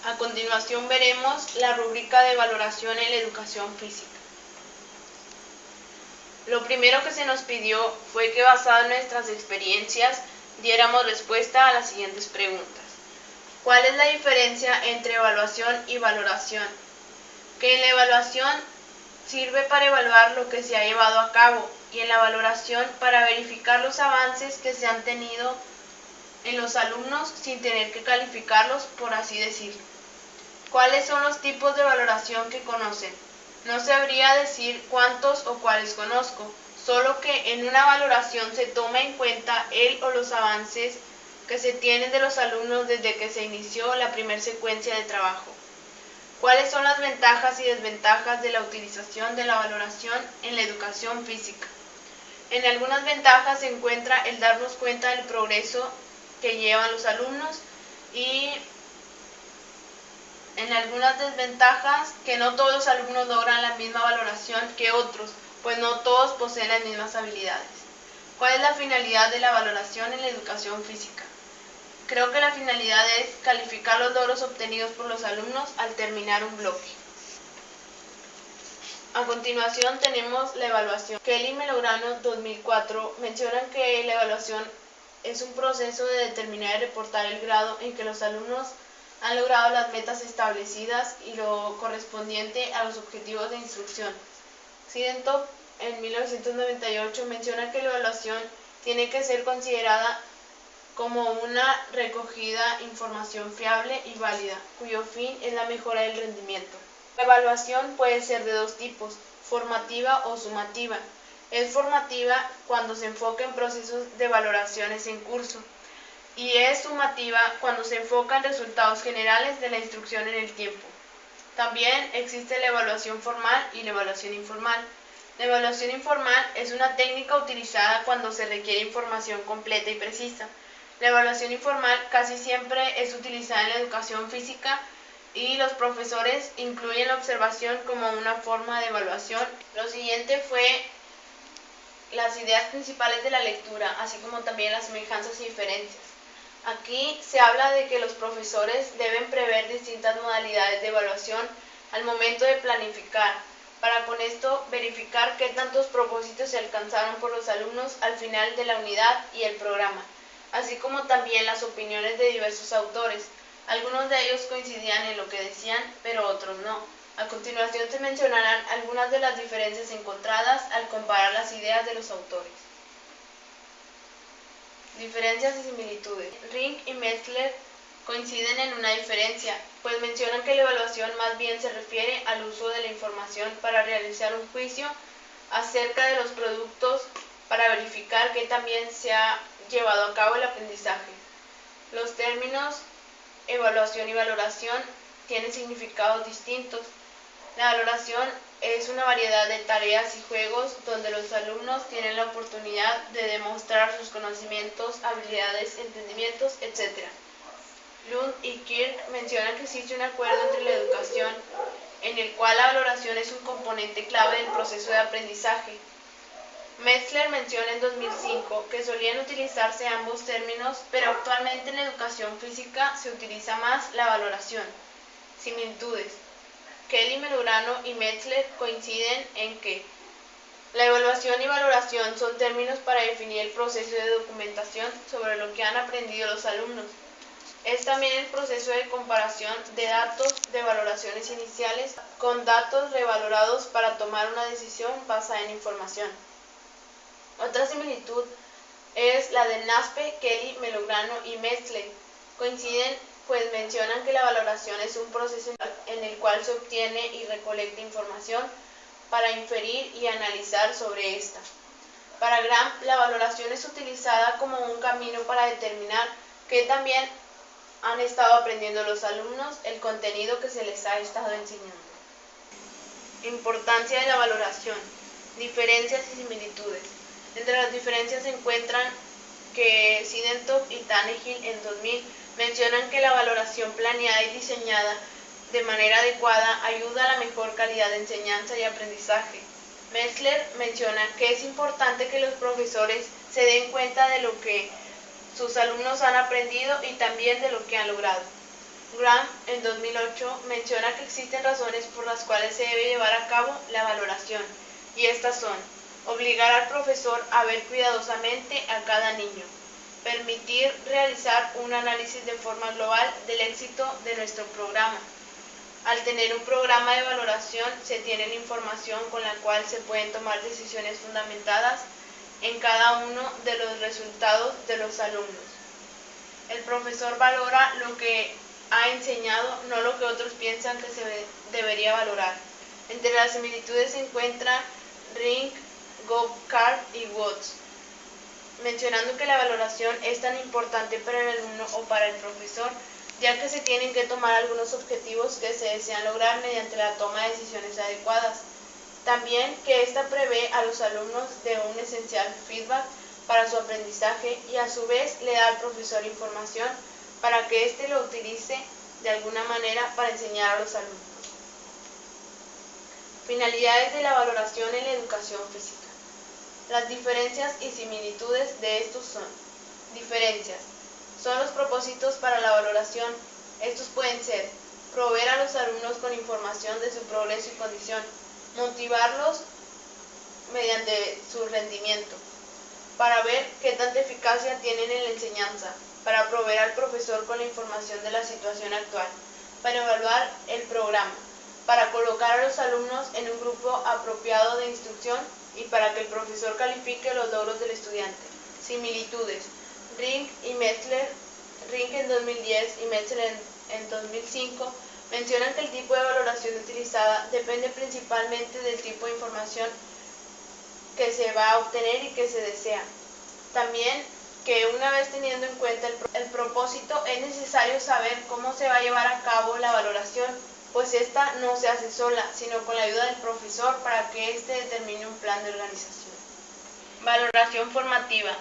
A continuación veremos la rúbrica de valoración en la educación física. Lo primero que se nos pidió fue que, basado en nuestras experiencias, diéramos respuesta a las siguientes preguntas. ¿Cuál es la diferencia entre evaluación y valoración? Que en la evaluación sirve para evaluar lo que se ha llevado a cabo y en la valoración para verificar los avances que se han tenido en los alumnos sin tener que calificarlos, por así decirlo. ¿Cuáles son los tipos de valoración que conocen? No sabría decir cuántos o cuáles conozco, solo que en una valoración se toma en cuenta el o los avances que se tienen de los alumnos desde que se inició la primera secuencia de trabajo. ¿Cuáles son las ventajas y desventajas de la utilización de la valoración en la educación física? En algunas ventajas se encuentra el darnos cuenta del progreso que llevan los alumnos y en algunas desventajas que no todos los alumnos logran la misma valoración que otros, pues no todos poseen las mismas habilidades. ¿Cuál es la finalidad de la valoración en la educación física? Creo que la finalidad es calificar los logros obtenidos por los alumnos al terminar un bloque. A continuación tenemos la evaluación. Kelly y Melograno, 2004, mencionan que la evaluación es un proceso de determinar y reportar el grado en que los alumnos han logrado las metas establecidas y lo correspondiente a los objetivos de instrucción. Sidentop, en 1998, menciona que la evaluación tiene que ser considerada como una recogida información fiable y válida, cuyo fin es la mejora del rendimiento. La evaluación puede ser de dos tipos, formativa o sumativa. Es formativa cuando se enfoca en procesos de valoraciones en curso y es sumativa cuando se enfoca en resultados generales de la instrucción en el tiempo. También existe la evaluación formal y la evaluación informal. La evaluación informal es una técnica utilizada cuando se requiere información completa y precisa. La evaluación informal casi siempre es utilizada en la educación física y los profesores incluyen la observación como una forma de evaluación. Lo siguiente fue las ideas principales de la lectura, así como también las semejanzas y diferencias. Aquí se habla de que los profesores deben prever distintas modalidades de evaluación al momento de planificar, para con esto verificar qué tantos propósitos se alcanzaron por los alumnos al final de la unidad y el programa, así como también las opiniones de diversos autores. Algunos de ellos coincidían en lo que decían, pero otros no. A continuación se mencionarán algunas de las diferencias encontradas al comparar las ideas de los autores. Diferencias y similitudes. Ring y Metzler coinciden en una diferencia, pues mencionan que la evaluación más bien se refiere al uso de la información para realizar un juicio acerca de los productos para verificar que también se ha llevado a cabo el aprendizaje. Los términos evaluación y valoración tienen significados distintos. La valoración es una variedad de tareas y juegos donde los alumnos tienen la oportunidad de demostrar sus conocimientos, habilidades, entendimientos, etc. Lund y Kirk mencionan que existe un acuerdo entre la educación en el cual la valoración es un componente clave del proceso de aprendizaje. Metzler menciona en 2005 que solían utilizarse ambos términos, pero actualmente en la educación física se utiliza más la valoración. Similitudes. Kelly, Melograno y Metzler coinciden en que la evaluación y valoración son términos para definir el proceso de documentación sobre lo que han aprendido los alumnos. Es también el proceso de comparación de datos de valoraciones iniciales con datos revalorados para tomar una decisión basada en información. Otra similitud es la de Naspe, Kelly, Melograno y Metzler. Coinciden pues mencionan que la valoración es un proceso en el cual se obtiene y recolecta información para inferir y analizar sobre esta. Para Graham, la valoración es utilizada como un camino para determinar que también han estado aprendiendo los alumnos el contenido que se les ha estado enseñando. Importancia de la valoración. Diferencias y similitudes. Entre las diferencias se encuentran que Sidentop y Tannehill en 2000 mencionan que la valoración planeada y diseñada de manera adecuada ayuda a la mejor calidad de enseñanza y aprendizaje. Metzler menciona que es importante que los profesores se den cuenta de lo que sus alumnos han aprendido y también de lo que han logrado. Graham, en 2008, menciona que existen razones por las cuales se debe llevar a cabo la valoración, y estas son: obligar al profesor a ver cuidadosamente a cada niño, permitir realizar un análisis de forma global del éxito de nuestro programa. Al tener un programa de valoración, se tiene la información con la cual se pueden tomar decisiones fundamentadas en cada uno de los resultados de los alumnos. El profesor valora lo que ha enseñado, no lo que otros piensan que se debería valorar. Entre las similitudes se encuentran Ring, Gopkar y Watts, mencionando que la valoración es tan importante para el alumno o para el profesor, ya que se tienen que tomar algunos objetivos que se desean lograr mediante la toma de decisiones adecuadas. También que ésta prevé a los alumnos de un esencial feedback para su aprendizaje y a su vez le da al profesor información para que éste lo utilice de alguna manera para enseñar a los alumnos. Finalidades de la valoración en la educación física. Las diferencias y similitudes de estos son: diferencias. Son los propósitos para la valoración. Estos pueden ser: proveer a los alumnos con información de su progreso y condición, motivarlos mediante su rendimiento, para ver qué tanta eficacia tienen en la enseñanza, para proveer al profesor con la información de la situación actual, para evaluar el programa, para colocar a los alumnos en un grupo apropiado de instrucción y para que el profesor califique los logros del estudiante. Similitudes. Ring y Metzler, Ring en 2010 y Metzler en 2005, mencionan que el tipo de valoración utilizada depende principalmente del tipo de información que se va a obtener y que se desea. También que una vez teniendo en cuenta el propósito, es necesario saber cómo se va a llevar a cabo la valoración, pues esta no se hace sola, sino con la ayuda del profesor para que éste determine un plan de organización. Valoración formativa.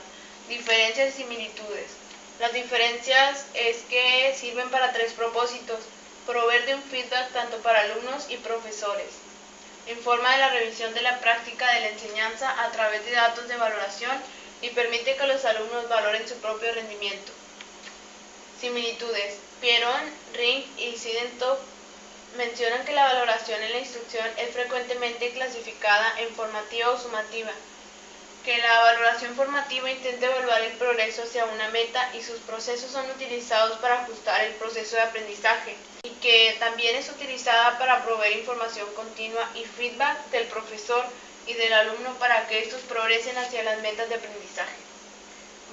Diferencias y similitudes. Las diferencias es que sirven para tres propósitos: proveer de un feedback tanto para alumnos y profesores, informa de la revisión de la práctica de la enseñanza a través de datos de valoración y permite que los alumnos valoren su propio rendimiento. Similitudes. Pierron, Ring y Sidentop mencionan que la valoración en la instrucción es frecuentemente clasificada en formativa o sumativa, que la valoración formativa intenta evaluar el progreso hacia una meta y sus procesos son utilizados para ajustar el proceso de aprendizaje, y que también es utilizada para proveer información continua y feedback del profesor y del alumno para que estos progresen hacia las metas de aprendizaje.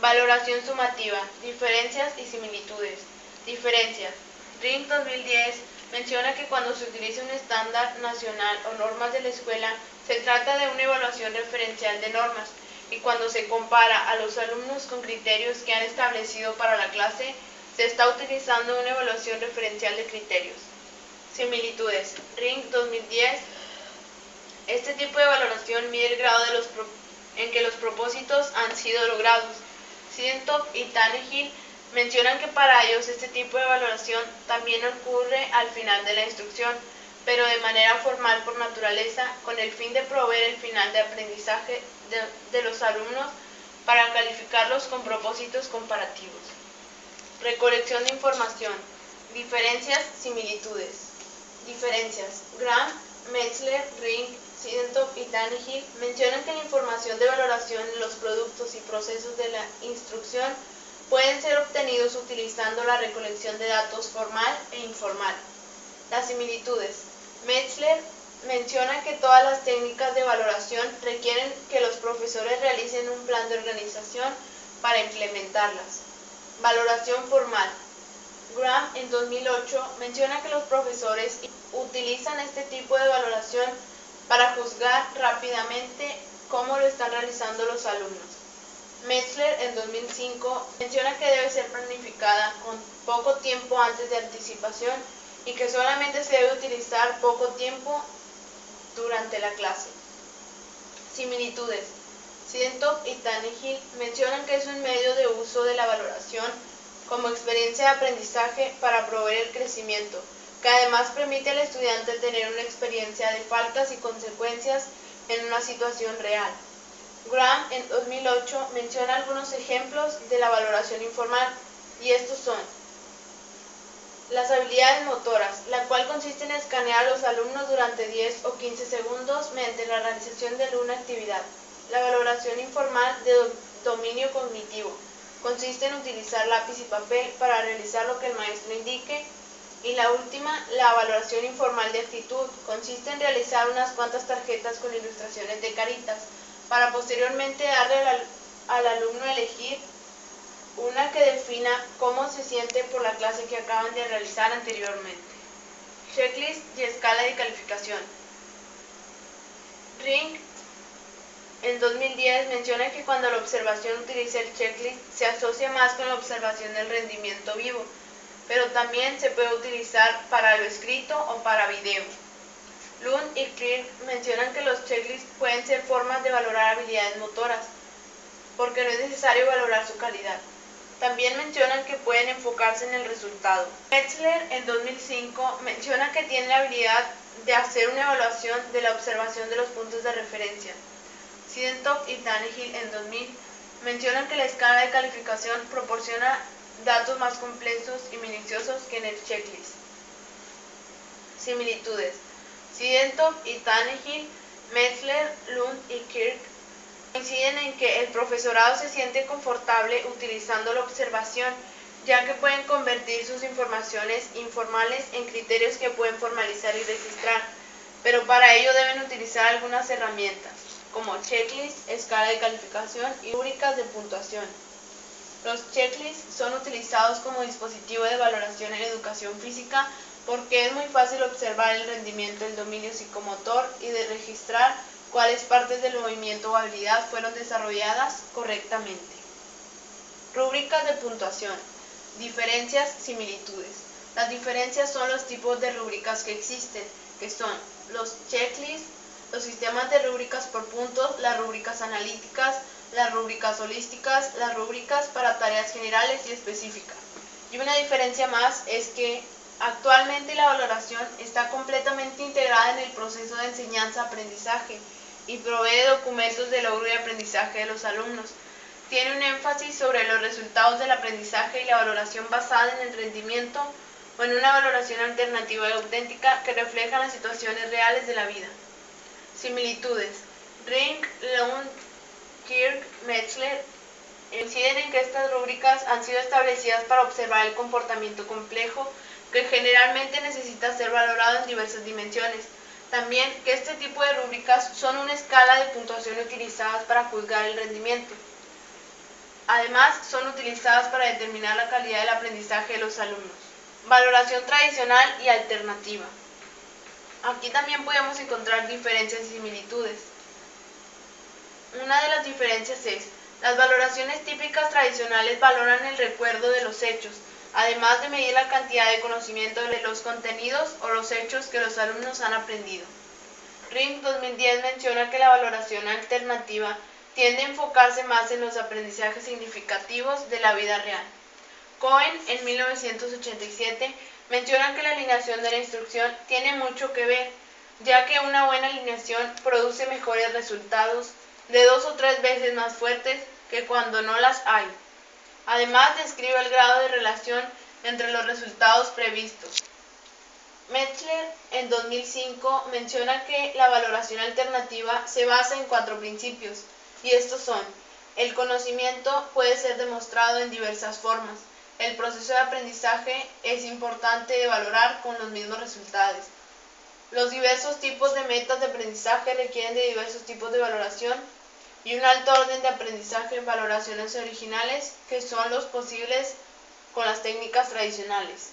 Valoración sumativa. Diferencias y similitudes. Diferencias. Ring 2010 menciona que cuando se utiliza un estándar nacional o normas de la escuela, se trata de una evaluación referencial de normas, y cuando se compara a los alumnos con criterios que han establecido para la clase, se está utilizando una evaluación referencial de criterios. Similitudes. Ring 2010. Este tipo de valoración mide el grado en que los propósitos han sido logrados. Sidentop y Tannehill mencionan que para ellos este tipo de valoración también ocurre al final de la instrucción, pero de manera formal por naturaleza, con el fin de proveer el final de aprendizaje de los alumnos para calificarlos con propósitos comparativos. Recolección de información. Diferencias, similitudes. Diferencias. Graham, Metzler, Ring, Sidentop y Tannehill mencionan que la información de valoración en los productos y procesos de la instrucción pueden ser obtenidos utilizando la recolección de datos formal e informal. Las similitudes. Metzler menciona que todas las técnicas de valoración requieren que los profesores realicen un plan de organización para implementarlas. Valoración formal. Graham en 2008 menciona que los profesores utilizan este tipo de valoración para juzgar rápidamente cómo lo están realizando los alumnos. Metzler en 2005 menciona que debe ser planificada con poco tiempo antes de anticipación y que solamente se debe utilizar poco tiempo durante la clase. Similitudes. Sidentop y Tannehill mencionan que es un medio de uso de la valoración como experiencia de aprendizaje para proveer el crecimiento, que además permite al estudiante tener una experiencia de faltas y consecuencias en una situación real. Graham en 2008 menciona algunos ejemplos de la valoración informal, y estos son: Las habilidades motoras, la cual consiste en escanear a los alumnos durante 10 o 15 segundos mediante la realización de alguna actividad. La valoración informal de dominio cognitivo consiste en utilizar lápiz y papel para realizar lo que el maestro indique. Y la última, la valoración informal de actitud, consiste en realizar unas cuantas tarjetas con ilustraciones de caritas, para posteriormente darle al alumno a elegir una que defina cómo se siente por la clase que acaban de realizar anteriormente. Checklist y escala de calificación. Ring en 2010 menciona que cuando la observación utiliza el checklist se asocia más con la observación del rendimiento vivo, pero también se puede utilizar para lo escrito o para video. Lund y Kirk mencionan que los checklists pueden ser formas de valorar habilidades motoras, porque no es necesario valorar su calidad. También mencionan que pueden enfocarse en el resultado. Metzler en 2005 menciona que tiene la habilidad de hacer una evaluación de la observación de los puntos de referencia. Sidentop y Tannehill en 2000 mencionan que la escala de calificación proporciona datos más complejos y minuciosos que en el checklist. Similitudes. Sidentop y Tannehill, Metzler, Lund y Kirk coinciden en que el profesorado se siente confortable utilizando la observación, ya que pueden convertir sus informaciones informales en criterios que pueden formalizar y registrar, pero para ello deben utilizar algunas herramientas, como checklist, escala de calificación y rúbricas de puntuación. Los checklists son utilizados como dispositivo de valoración en educación física porque es muy fácil observar el rendimiento del dominio psicomotor y de registrar cuáles partes del movimiento o habilidad fueron desarrolladas correctamente. Rúbricas de puntuación. Diferencias, similitudes. Las diferencias son los tipos de rúbricas que existen, que son los checklists, los sistemas de rúbricas por puntos, las rúbricas analíticas, las rúbricas holísticas, las rúbricas para tareas generales y específicas. Y una diferencia más es que actualmente la valoración está completamente integrada en el proceso de enseñanza-aprendizaje y provee documentos de logro y aprendizaje de los alumnos. Tiene un énfasis sobre los resultados del aprendizaje y la valoración basada en el rendimiento o en una valoración alternativa y auténtica que refleja las situaciones reales de la vida. Similitudes. Ring, Lund, Kirk, Metzler inciden en que estas rúbricas han sido establecidas para observar el comportamiento complejo que generalmente necesita ser valorado en diversas dimensiones. También que este tipo de rúbricas son una escala de puntuación utilizadas para juzgar el rendimiento. Además, son utilizadas para determinar la calidad del aprendizaje de los alumnos. Valoración tradicional y alternativa. Aquí también podemos encontrar diferencias y similitudes. Una de las diferencias es, las valoraciones típicas tradicionales valoran el recuerdo de los hechos, además de medir la cantidad de conocimiento de los contenidos o los hechos que los alumnos han aprendido. Ring 2010 menciona que la valoración alternativa tiende a enfocarse más en los aprendizajes significativos de la vida real. Cohen, en 1987, menciona que la alineación de la instrucción tiene mucho que ver, ya que una buena alineación produce mejores resultados, de 2 o 3 veces más fuertes que cuando no las hay. Además, describe el grado de relación entre los resultados previstos. Metzler, en 2005, menciona que la valoración alternativa se basa en 4 principios, y estos son: el conocimiento puede ser demostrado en diversas formas, el proceso de aprendizaje es importante de valorar con los mismos resultados, los diversos tipos de metas de aprendizaje requieren de diversos tipos de valoración, y un alto orden de aprendizaje en valoraciones originales que son los posibles con las técnicas tradicionales.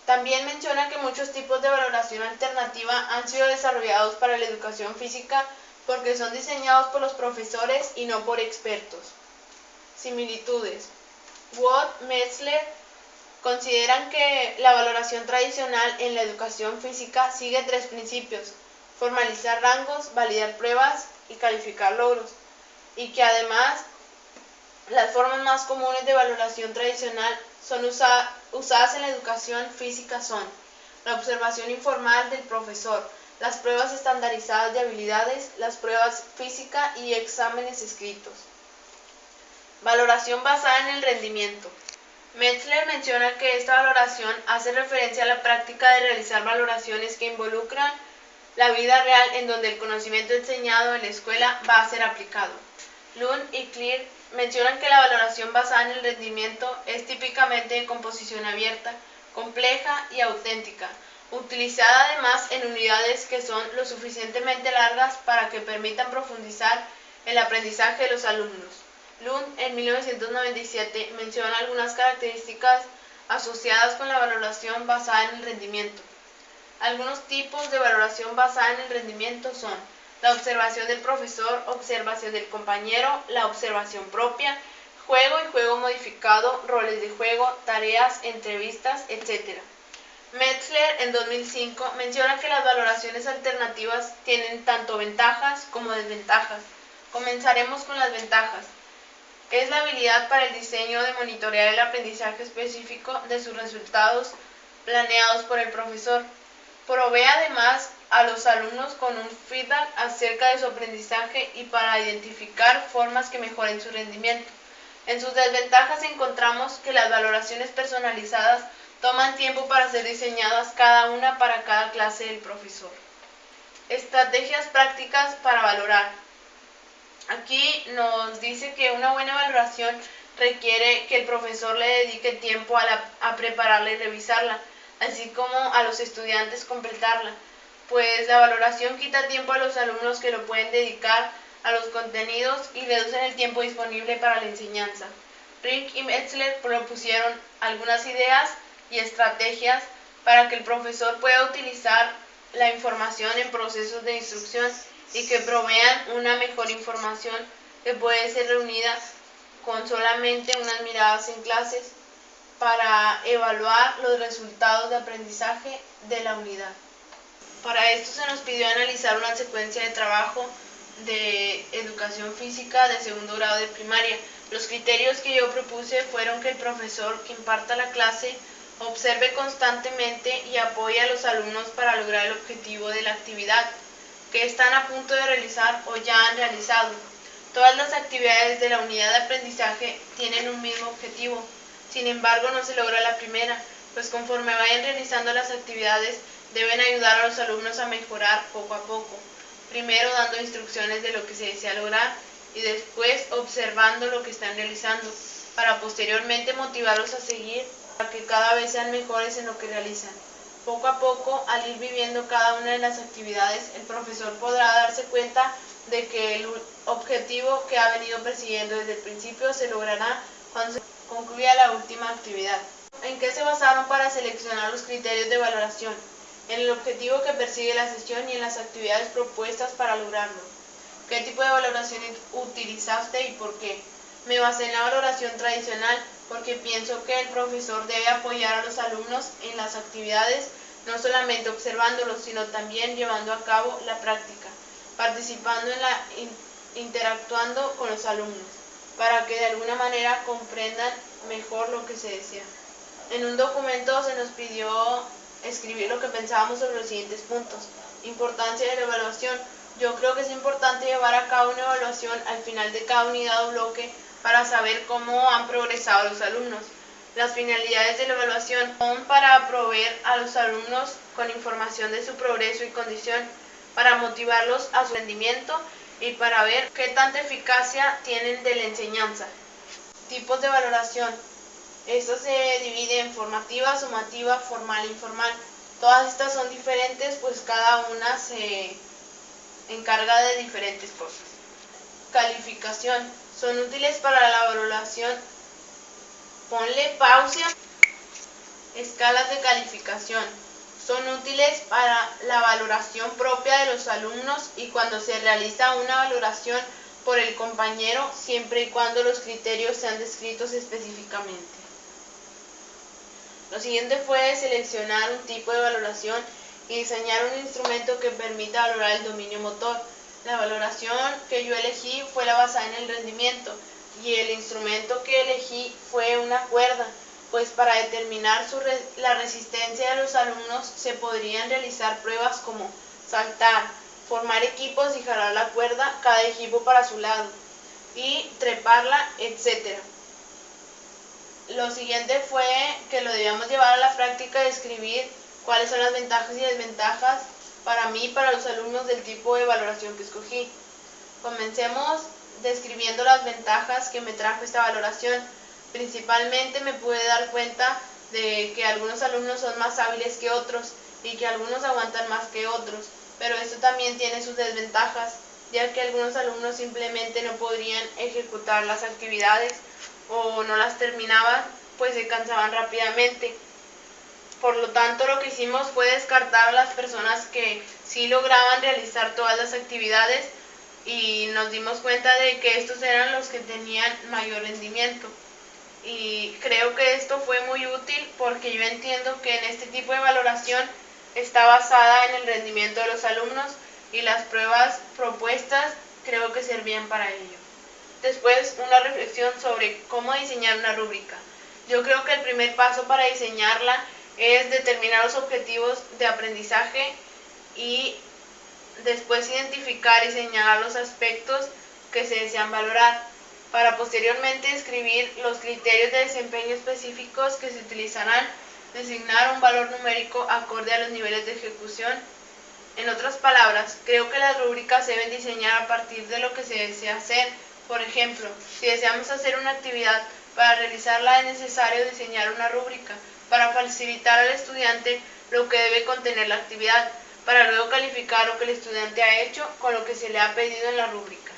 También menciona que muchos tipos de valoración alternativa han sido desarrollados para la educación física porque son diseñados por los profesores y no por expertos. Similitudes. Watt, Metzler consideran que la valoración tradicional en la educación física sigue 3 principios: formalizar rangos, validar pruebas y calificar logros, y que además las formas más comunes de valoración tradicional son usadas en la educación física son la observación informal del profesor, las pruebas estandarizadas de habilidades, las pruebas física y exámenes escritos. Valoración basada en el rendimiento. Metzler menciona que esta valoración hace referencia a la práctica de realizar valoraciones que involucran la vida real en donde el conocimiento enseñado en la escuela va a ser aplicado. Lund y Clear mencionan que la valoración basada en el rendimiento es típicamente de composición abierta, compleja y auténtica, utilizada además en unidades que son lo suficientemente largas para que permitan profundizar el aprendizaje de los alumnos. Lund en 1997 menciona algunas características asociadas con la valoración basada en el rendimiento. Algunos tipos de valoración basada en el rendimiento son la observación del profesor, observación del compañero, la observación propia, juego y juego modificado, roles de juego, tareas, entrevistas, etc. Metzler en 2005 menciona que las valoraciones alternativas tienen tanto ventajas como desventajas. Comenzaremos con las ventajas. Es la habilidad para el diseño de monitorear el aprendizaje específico de sus resultados planeados por el profesor. Provee además a los alumnos con un feedback acerca de su aprendizaje y para identificar formas que mejoren su rendimiento. En sus desventajas encontramos que las valoraciones personalizadas toman tiempo para ser diseñadas cada una para cada clase del profesor. Estrategias prácticas para valorar. Aquí nos dice que una buena valoración requiere que el profesor le dedique tiempo a prepararla y revisarla, así como a los estudiantes completarla, pues la valoración quita tiempo a los alumnos que lo pueden dedicar a los contenidos y reducen el tiempo disponible para la enseñanza. Rink y Metzler propusieron algunas ideas y estrategias para que el profesor pueda utilizar la información en procesos de instrucción y que provean una mejor información que puede ser reunida con solamente unas miradas en clases para evaluar los resultados de aprendizaje de la unidad. Para esto se nos pidió analizar una secuencia de trabajo de educación física de segundo grado de primaria. Los criterios que yo propuse fueron que el profesor que imparta la clase observe constantemente y apoye a los alumnos para lograr el objetivo de la actividad que están a punto de realizar o ya han realizado. Todas las actividades de la unidad de aprendizaje tienen un mismo objetivo. Sin embargo, no se logra la primera, pues conforme vayan realizando las actividades, deben ayudar a los alumnos a mejorar poco a poco. Primero dando instrucciones de lo que se desea lograr y después observando lo que están realizando, para posteriormente motivarlos a seguir para que cada vez sean mejores en lo que realizan. Poco a poco, al ir viviendo cada una de las actividades, el profesor podrá darse cuenta de que el objetivo que ha venido persiguiendo desde el principio se logrará cuando se concluya la última actividad. ¿En qué se basaron para seleccionar los criterios de valoración? En el objetivo que persigue la sesión y en las actividades propuestas para lograrlo. ¿Qué tipo de valoración utilizaste y por qué? Me basé en la valoración tradicional porque pienso que el profesor debe apoyar a los alumnos en las actividades, no solamente observándolos, sino también llevando a cabo la práctica, participando en la interactuando con los alumnos, para que de alguna manera comprendan mejor lo que se desea. En un documento se nos pidió escribir lo que pensábamos sobre los siguientes puntos. Importancia de la evaluación. Yo creo que es importante llevar a cabo una evaluación al final de cada unidad o bloque para saber cómo han progresado los alumnos. Las finalidades de la evaluación son para proveer a los alumnos con información de su progreso y condición, para motivarlos a su rendimiento y para ver qué tanta eficacia tienen de la enseñanza. Tipos de valoración. Esto se divide en formativa, sumativa, formal e informal. Todas estas son diferentes, pues cada una se encarga de diferentes cosas. Calificación. Son útiles para la valoración. Ponle pausa. Escalas de calificación. Son útiles para la valoración propia de los alumnos y cuando se realiza una valoración por el compañero, siempre y cuando los criterios sean descritos específicamente. Lo siguiente fue seleccionar un tipo de valoración y diseñar un instrumento que permita valorar el dominio motor. La valoración que yo elegí fue la basada en el rendimiento y el instrumento que elegí fue una cuerda, pues para determinar la resistencia de los alumnos se podrían realizar pruebas como saltar, formar equipos y jalar la cuerda, cada equipo para su lado, y treparla, etc. Lo siguiente fue que lo debíamos llevar a la práctica de escribir cuáles son las ventajas y desventajas para mí y para los alumnos del tipo de valoración que escogí. Comencemos describiendo las ventajas que me trajo esta valoración. Principalmente me pude dar cuenta de que algunos alumnos son más hábiles que otros y que algunos aguantan más que otros, pero esto también tiene sus desventajas, ya que algunos alumnos simplemente no podrían ejecutar las actividades o no las terminaban, pues se cansaban rápidamente. Por lo tanto, lo que hicimos fue descartar a las personas que sí lograban realizar todas las actividades y nos dimos cuenta de que estos eran los que tenían mayor rendimiento. Y creo que esto fue muy útil porque yo entiendo que en este tipo de valoración está basada en el rendimiento de los alumnos y las pruebas propuestas creo que servían para ello. Después, una reflexión sobre cómo diseñar una rúbrica. Yo creo que el primer paso para diseñarla es determinar los objetivos de aprendizaje y después identificar y señalar los aspectos que se desean valorar, para posteriormente escribir los criterios de desempeño específicos que se utilizarán, designar un valor numérico acorde a los niveles de ejecución. En otras palabras, creo que las rúbricas se deben diseñar a partir de lo que se desea hacer. Por ejemplo, si deseamos hacer una actividad, para realizarla es necesario diseñar una rúbrica para facilitar al estudiante lo que debe contener la actividad, para luego calificar lo que el estudiante ha hecho con lo que se le ha pedido en la rúbrica.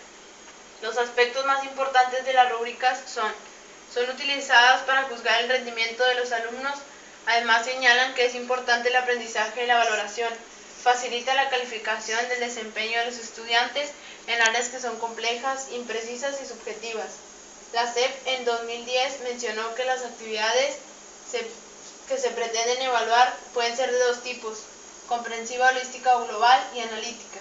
Los aspectos más importantes de las rúbricas son utilizadas para juzgar el rendimiento de los alumnos. Además señalan que es importante el aprendizaje y la valoración. Facilita la calificación del desempeño de los estudiantes en áreas que son complejas, imprecisas y subjetivas. La SEP en 2010 mencionó que las actividades que se pretenden evaluar pueden ser de dos tipos: comprensiva, holística o global, y analítica.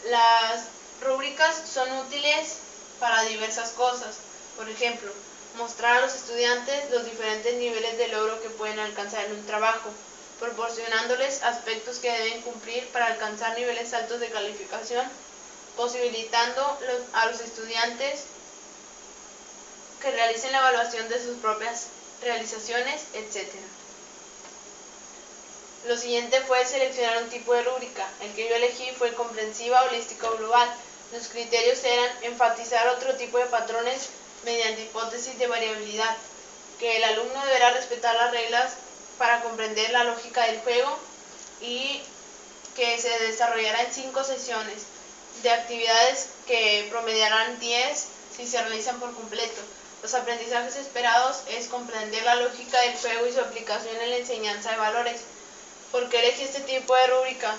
Las rúbricas son útiles para diversas cosas. Por ejemplo, mostrar a los estudiantes los diferentes niveles de logro que pueden alcanzar en un trabajo, proporcionándoles aspectos que deben cumplir para alcanzar niveles altos de calificación, posibilitando a los estudiantes que realicen la evaluación de sus propias realizaciones, etc. Lo siguiente fue seleccionar un tipo de rúbrica. El que yo elegí fue comprensiva, holística o global. Los criterios eran enfatizar otro tipo de patrones mediante hipótesis de variabilidad, que el alumno deberá respetar las reglas para comprender la lógica del juego y que se desarrollará en 5 sesiones de actividades que promediarán 10 si se realizan por completo. Los aprendizajes esperados es comprender la lógica del juego y su aplicación en la enseñanza de valores. ¿Por qué elegí este tipo de rúbrica?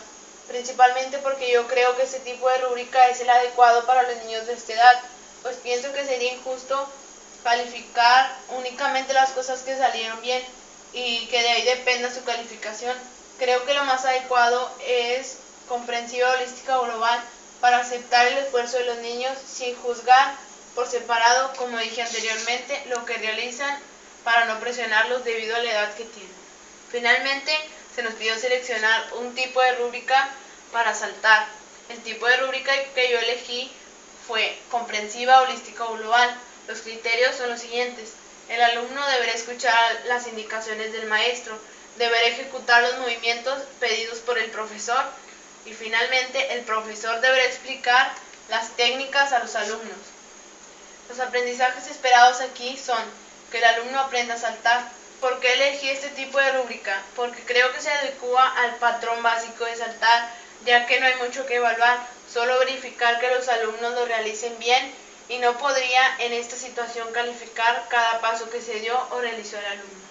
Principalmente porque yo creo que este tipo de rúbrica es el adecuado para los niños de esta edad, pues pienso que sería injusto calificar únicamente las cosas que salieron bien y que de ahí dependa su calificación. Creo que lo más adecuado es comprensiva, holística o global, para aceptar el esfuerzo de los niños sin juzgar por separado, como dije anteriormente, lo que realizan, para no presionarlos debido a la edad que tienen. Finalmente, se nos pidió seleccionar un tipo de rúbrica para saltar. El tipo de rúbrica que yo elegí fue comprensiva, holística o global. Los criterios son los siguientes: el alumno deberá escuchar las indicaciones del maestro, deberá ejecutar los movimientos pedidos por el profesor y finalmente el profesor deberá explicar las técnicas a los alumnos. Los aprendizajes esperados aquí son que el alumno aprenda a saltar. ¿Por qué elegí este tipo de rúbrica? Porque creo que se adecua al patrón básico de saltar, ya que no hay mucho que evaluar, solo verificar que los alumnos lo realicen bien y no podría en esta situación calificar cada paso que se dio o realizó el alumno.